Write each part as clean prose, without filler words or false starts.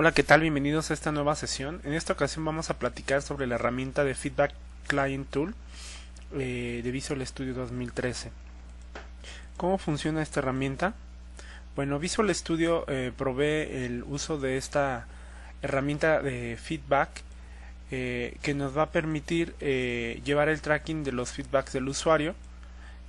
Hola, ¿qué tal? Bienvenidos a esta nueva sesión. En esta ocasión vamos a platicar sobre la herramienta de Feedback Client Tool de Visual Studio 2013. ¿Cómo funciona esta herramienta? Bueno, Visual Studio provee el uso de esta herramienta de feedback que nos va a permitir llevar el tracking de los feedbacks del usuario,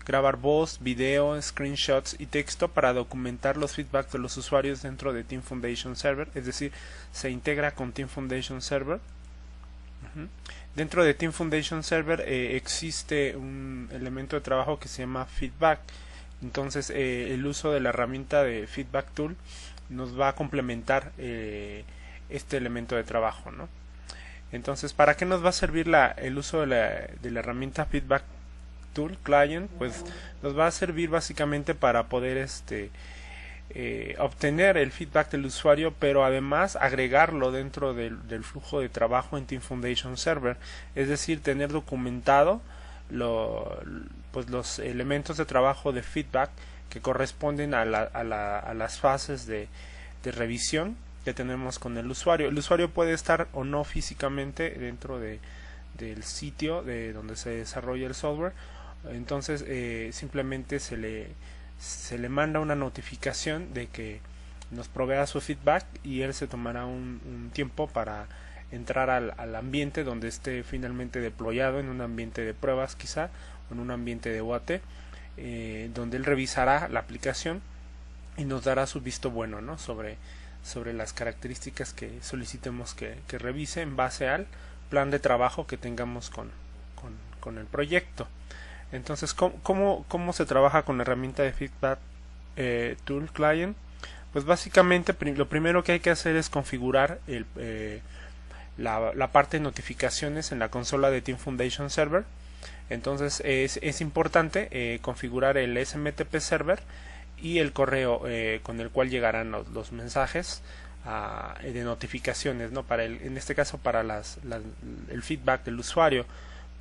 grabar voz, video, screenshots y texto para documentar los feedbacks de los usuarios dentro de Team Foundation Server, es decir, se integra con Team Foundation Server. Dentro de Team Foundation Server existe un elemento de trabajo que se llama feedback. Entonces el uso de la herramienta de Feedback Tool nos va a complementar este elemento de trabajo, ¿no? Entonces, ¿para qué nos va a servir el uso de la herramienta Feedback Tool Client? Pues nos va a servir básicamente para poder obtener el feedback del usuario, pero además agregarlo dentro del flujo de trabajo en Team Foundation Server, es decir, tener documentado los elementos de trabajo de feedback que corresponden a las fases de revisión que tenemos con el usuario. El usuario puede estar o no físicamente dentro del sitio de donde se desarrolla el software. Entonces simplemente se le manda una notificación de que nos provea su feedback y él se tomará un tiempo para entrar al ambiente donde esté finalmente deployado, en un ambiente de pruebas quizá, o en un ambiente de UAT, donde él revisará la aplicación y nos dará su visto bueno, ¿no? sobre las características que solicitemos que revise en base al plan de trabajo que tengamos con el proyecto. Entonces, ¿cómo se trabaja con la herramienta de Feedback Tool Client? Pues básicamente lo primero que hay que hacer es configurar la parte de notificaciones en la consola de Team Foundation Server. Entonces es importante configurar el SMTP Server y el correo con el cual llegarán los mensajes de notificaciones, ¿no? En este caso para el feedback del usuario.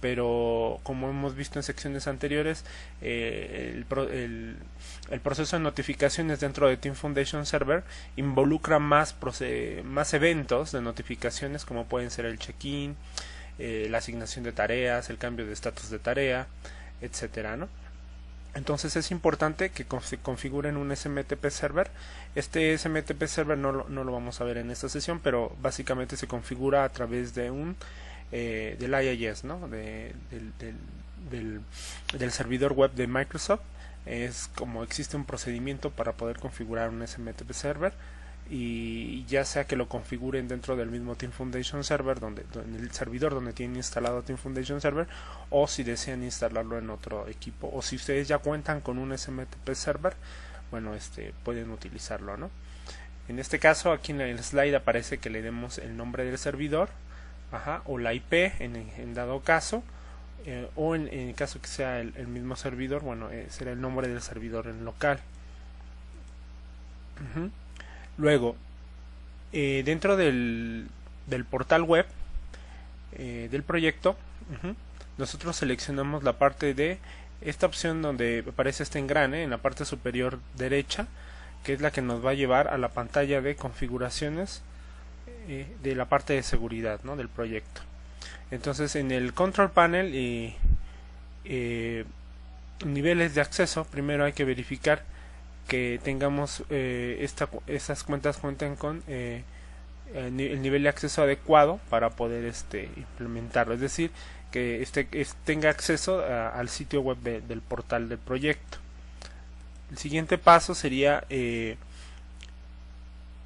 Pero como hemos visto en secciones anteriores, el proceso de notificaciones dentro de Team Foundation Server involucra más eventos de notificaciones, como pueden ser el check-in, la asignación de tareas, el cambio de estatus de tarea, etcétera, ¿no? Entonces es importante que se configuren un SMTP Server. Este SMTP Server no lo vamos a ver en esta sesión, pero básicamente se configura a través de del IIS, ¿no? del servidor web de Microsoft. Es como existe un procedimiento para poder configurar un SMTP Server, y ya sea que lo configuren dentro del mismo Team Foundation Server, en el servidor donde tienen instalado Team Foundation Server, o si desean instalarlo en otro equipo, o si ustedes ya cuentan con un SMTP Server, bueno, pueden utilizarlo, ¿no? En este caso, aquí en el slide aparece que le demos el nombre del servidor, o la IP en dado caso, o en caso que sea el mismo servidor, bueno, será el nombre del servidor en local. Luego, dentro del portal web del proyecto, nosotros seleccionamos la parte de esta opción donde aparece este engrane en la parte superior derecha, que es la que nos va a llevar a la pantalla de configuraciones de la parte de seguridad, ¿no? del proyecto. Entonces, en el control panel y niveles de acceso, primero hay que verificar que tengamos estas cuentas cuenten con el nivel de acceso adecuado para poder implementarlo, es decir, que tenga acceso al sitio web del portal del proyecto. El siguiente paso sería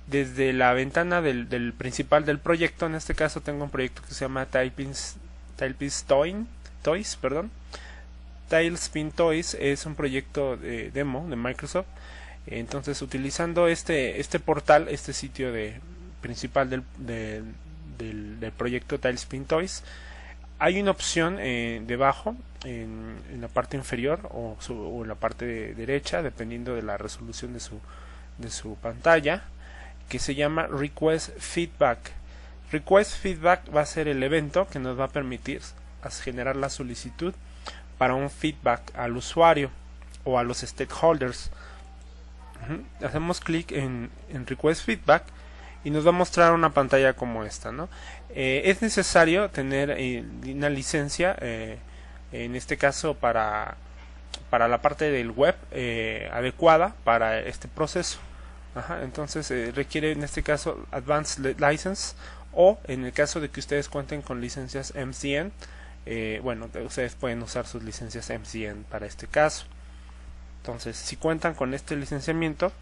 desde la ventana del principal del proyecto. En este caso tengo un proyecto que se llama Tailspin Toys. Es un proyecto de demo de Microsoft. Entonces, utilizando este portal, este sitio principal del proyecto Tailspin Toys, hay una opción debajo en la parte inferior o en la parte derecha, dependiendo de la resolución de su pantalla, que se llama Request Feedback. Request Feedback va a ser el evento que nos va a permitir generar la solicitud para un feedback al usuario o a los stakeholders. Hacemos clic en Request Feedback y nos va a mostrar una pantalla como esta, ¿no? Es necesario tener una licencia, en este caso para la parte del web adecuada para este proceso. Entonces requiere en este caso Advanced License, o en el caso de que ustedes cuenten con licencias MCN, bueno, ustedes pueden usar sus licencias MCN para este caso. Entonces, si cuentan con este licenciamiento,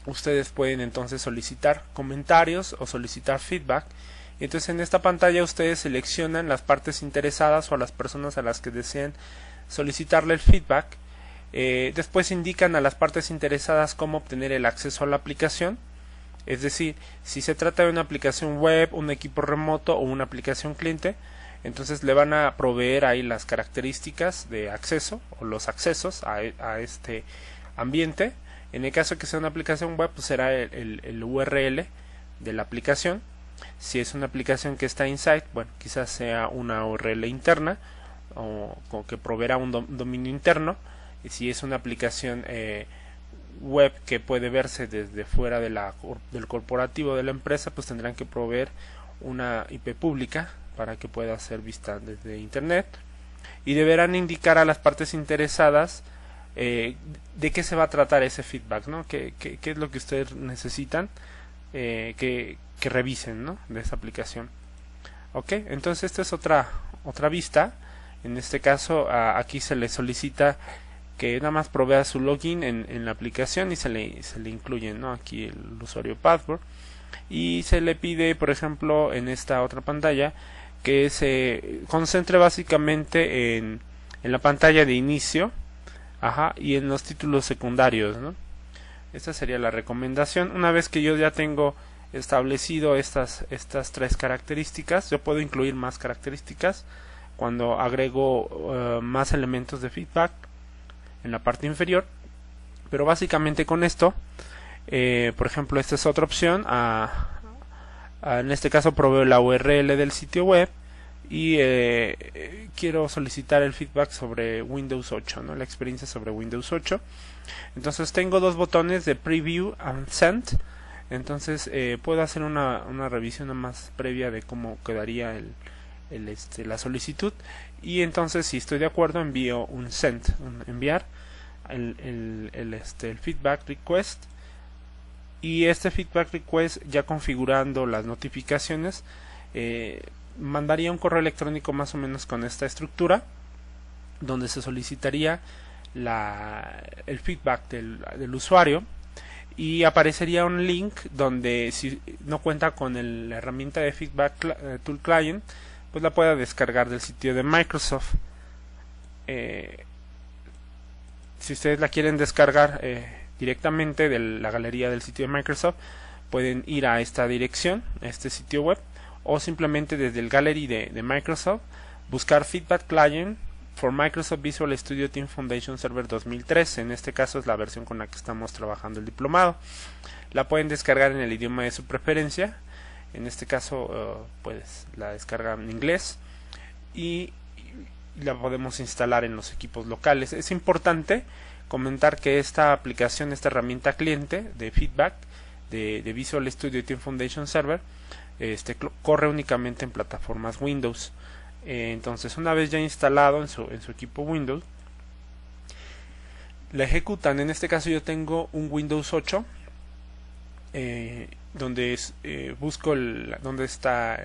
ustedes pueden entonces solicitar comentarios o solicitar feedback. Y entonces en esta pantalla ustedes seleccionan las partes interesadas o a las personas a las que deseen solicitarle el feedback. Después indican a las partes interesadas cómo obtener el acceso a la aplicación. Es decir, si se trata de una aplicación web, un equipo remoto o una aplicación cliente, entonces le van a proveer ahí las características de acceso o los accesos a este ambiente. En el caso que sea una aplicación web, pues será el URL de la aplicación. Si es una aplicación que está inside, bueno, quizás sea una URL interna o que proveerá un dominio interno. Y si es una aplicación web que puede verse desde fuera de del corporativo de la empresa, pues tendrán que proveer una IP pública para que pueda ser vista desde internet, y deberán indicar a las partes interesadas de qué se va a tratar ese feedback, ¿no? ¿Qué es lo que ustedes necesitan que revisen, ¿no? De esa aplicación. Ok, entonces esta es otra vista. En este caso aquí se le solicita que nada más provea su login en la aplicación y se le incluye, ¿no? Aquí el usuario password, y se le pide, por ejemplo, en esta otra pantalla, que se concentre básicamente en la pantalla de inicio, y en los títulos secundarios, ¿no? Esta sería la recomendación. Una vez que yo ya tengo establecido estas tres características, yo puedo incluir más características cuando agrego más elementos de feedback en la parte inferior, pero básicamente con esto, por ejemplo, esta es otra opción. En este caso proveo la URL del sitio web y quiero solicitar el feedback sobre Windows 8, ¿no? La experiencia sobre Windows 8. Entonces tengo dos botones de Preview and Send. Entonces puedo hacer una revisión más previa de cómo quedaría la solicitud, y entonces si estoy de acuerdo envío un send, enviar el feedback request, y este feedback request, ya configurando las notificaciones, mandaría un correo electrónico más o menos con esta estructura, donde se solicitaría el feedback del usuario, y aparecería un link donde, si no cuenta con la herramienta de Feedback Tool Client, pues la pueda descargar del sitio de Microsoft. Si ustedes la quieren descargar directamente de la galería del sitio de Microsoft, pueden ir a esta dirección, a este sitio web, o simplemente desde el gallery de Microsoft buscar Feedback Client for Microsoft Visual Studio Team Foundation Server 2003. En este caso es la versión con la que estamos trabajando el diplomado. La pueden descargar en el idioma de su preferencia. En este caso pues la descargan en inglés y la podemos instalar en los equipos locales. Es importante comentar que esta aplicación, esta herramienta cliente de feedback de Visual Studio Team Foundation Server, corre únicamente en plataformas Windows. Entonces, una vez ya instalado en su equipo Windows, la ejecutan. En este caso yo tengo un Windows 8, donde busco donde está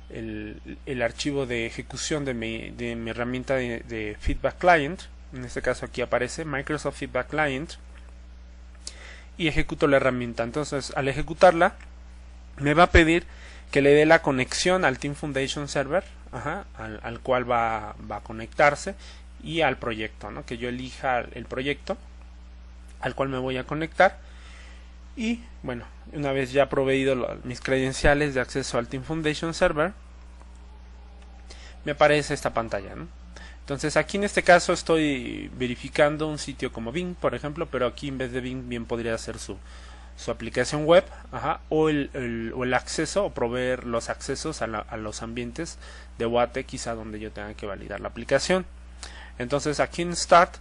el archivo de ejecución de mi herramienta de Feedback Client. En este caso aquí aparece Microsoft Feedback Client, y ejecuto la herramienta. Entonces, al ejecutarla, me va a pedir que le dé la conexión al Team Foundation Server, al cual va a conectarse, y al proyecto, ¿no? Que yo elija el proyecto al cual me voy a conectar. Y bueno, una vez ya proveído mis credenciales de acceso al Team Foundation Server, me aparece esta pantalla, ¿no? Entonces aquí en este caso estoy verificando un sitio como Bing, por ejemplo, pero aquí en vez de Bing bien podría ser su aplicación web, o el acceso, o proveer los accesos a los ambientes de UAT, quizá donde yo tenga que validar la aplicación. Entonces aquí en Start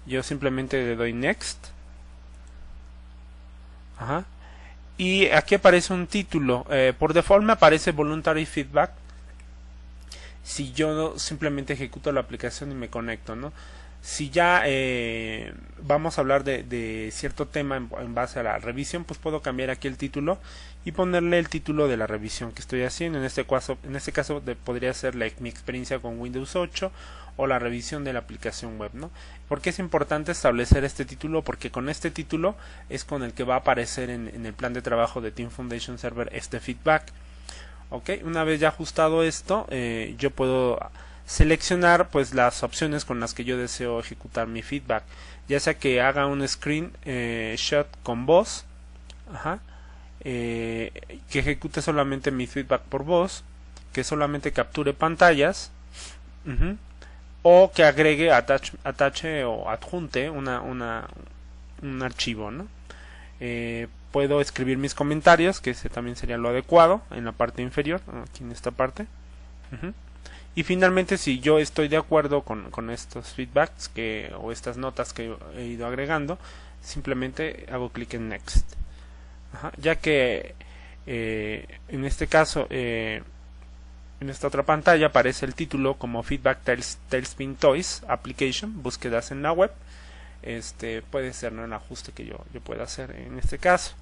yo simplemente le doy Next, y aquí aparece un título. Por default me aparece Voluntary Feedback si yo simplemente ejecuto la aplicación y me conecto, ¿no? Si ya vamos a hablar de cierto tema en base a la revisión, pues puedo cambiar aquí el título y ponerle el título de la revisión que estoy haciendo. En este caso podría ser mi experiencia con Windows 8 o la revisión de la aplicación web, ¿no? ¿Por qué es importante establecer este título? Porque con este título es con el que va a aparecer en el plan de trabajo de Team Foundation Server este feedback. Ok, una vez ya ajustado esto, yo puedo seleccionar pues las opciones con las que yo deseo ejecutar mi feedback, ya sea que haga un screen shot con voz, que ejecute solamente mi feedback por voz, que solamente capture pantallas, o que agregue, atache o adjunte un archivo, ¿no? Puedo escribir mis comentarios, que ese también sería lo adecuado, en la parte inferior, aquí en esta parte. Y finalmente, si yo estoy de acuerdo con estos feedbacks o estas notas que he ido agregando, simplemente hago clic en Next. Ya que en este caso, en esta otra pantalla aparece el título como Feedback Tailspin Toys Application, búsquedas en la web. Puede ser, ¿no?, el ajuste que yo pueda hacer en este caso.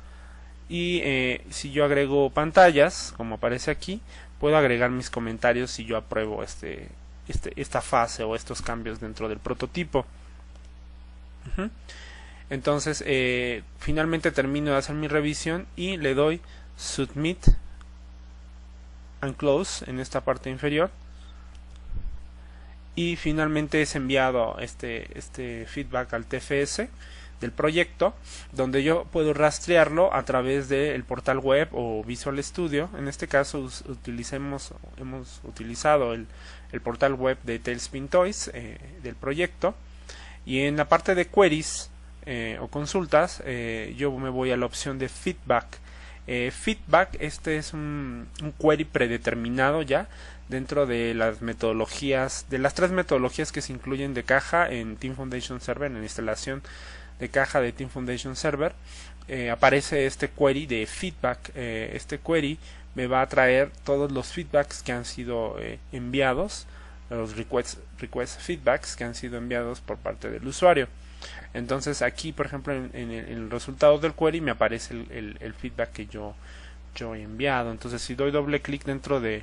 Y si yo agrego pantallas, como aparece aquí, puedo agregar mis comentarios si yo apruebo esta fase o estos cambios dentro del prototipo. Entonces finalmente termino de hacer mi revisión y le doy Submit and Close en esta parte inferior, y finalmente es enviado este feedback al TFS del proyecto, donde yo puedo rastrearlo a través del portal web o Visual Studio. En este caso hemos utilizado el portal web de Tailspin Toys del proyecto, y en la parte de queries o consultas yo me voy a la opción de feedback. Feedback, es un query predeterminado ya dentro de las metodologías, de las 3 metodologías que se incluyen de caja en Team Foundation Server, en la instalación de caja de Team Foundation Server. Aparece este query de feedback. Este query me va a traer todos los feedbacks que han sido enviados, los request feedbacks que han sido enviados por parte del usuario. Entonces aquí, por ejemplo, en el resultado del query me aparece el feedback que yo he enviado. Entonces si doy doble clic dentro de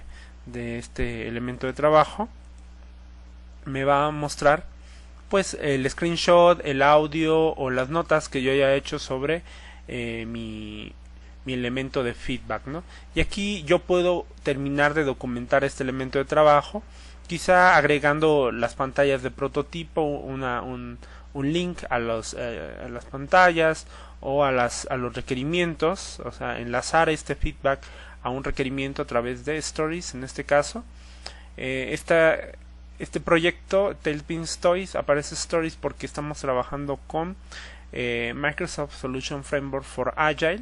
este elemento de trabajo, me va a mostrar pues el screenshot, el audio o las notas que yo haya hecho sobre mi elemento de feedback, ¿no? Y aquí yo puedo terminar de documentar este elemento de trabajo, quizá agregando las pantallas de prototipo, un link a las pantallas o a los requerimientos, o sea, enlazar este feedback a un requerimiento a través de Stories. En este caso, este proyecto Tailspin Toys aparece Stories porque estamos trabajando con Microsoft Solution Framework for Agile.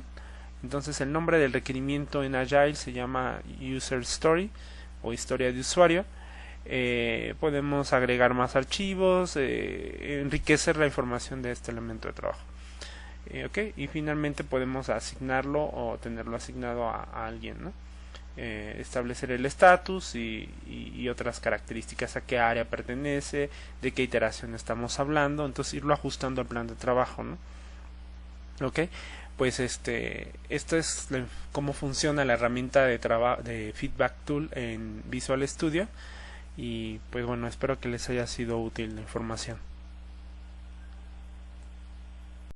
Entonces el nombre del requerimiento en Agile se llama User Story o historia de usuario. Podemos agregar más archivos, enriquecer la información de este elemento de trabajo. Y finalmente podemos asignarlo o tenerlo asignado a alguien, ¿no? Establecer el estatus y otras características, a qué área pertenece, de qué iteración estamos hablando, entonces irlo ajustando al plan de trabajo, ¿no? Pues esto es cómo funciona la herramienta de Feedback Tool en Visual Studio, y pues bueno, espero que les haya sido útil la información.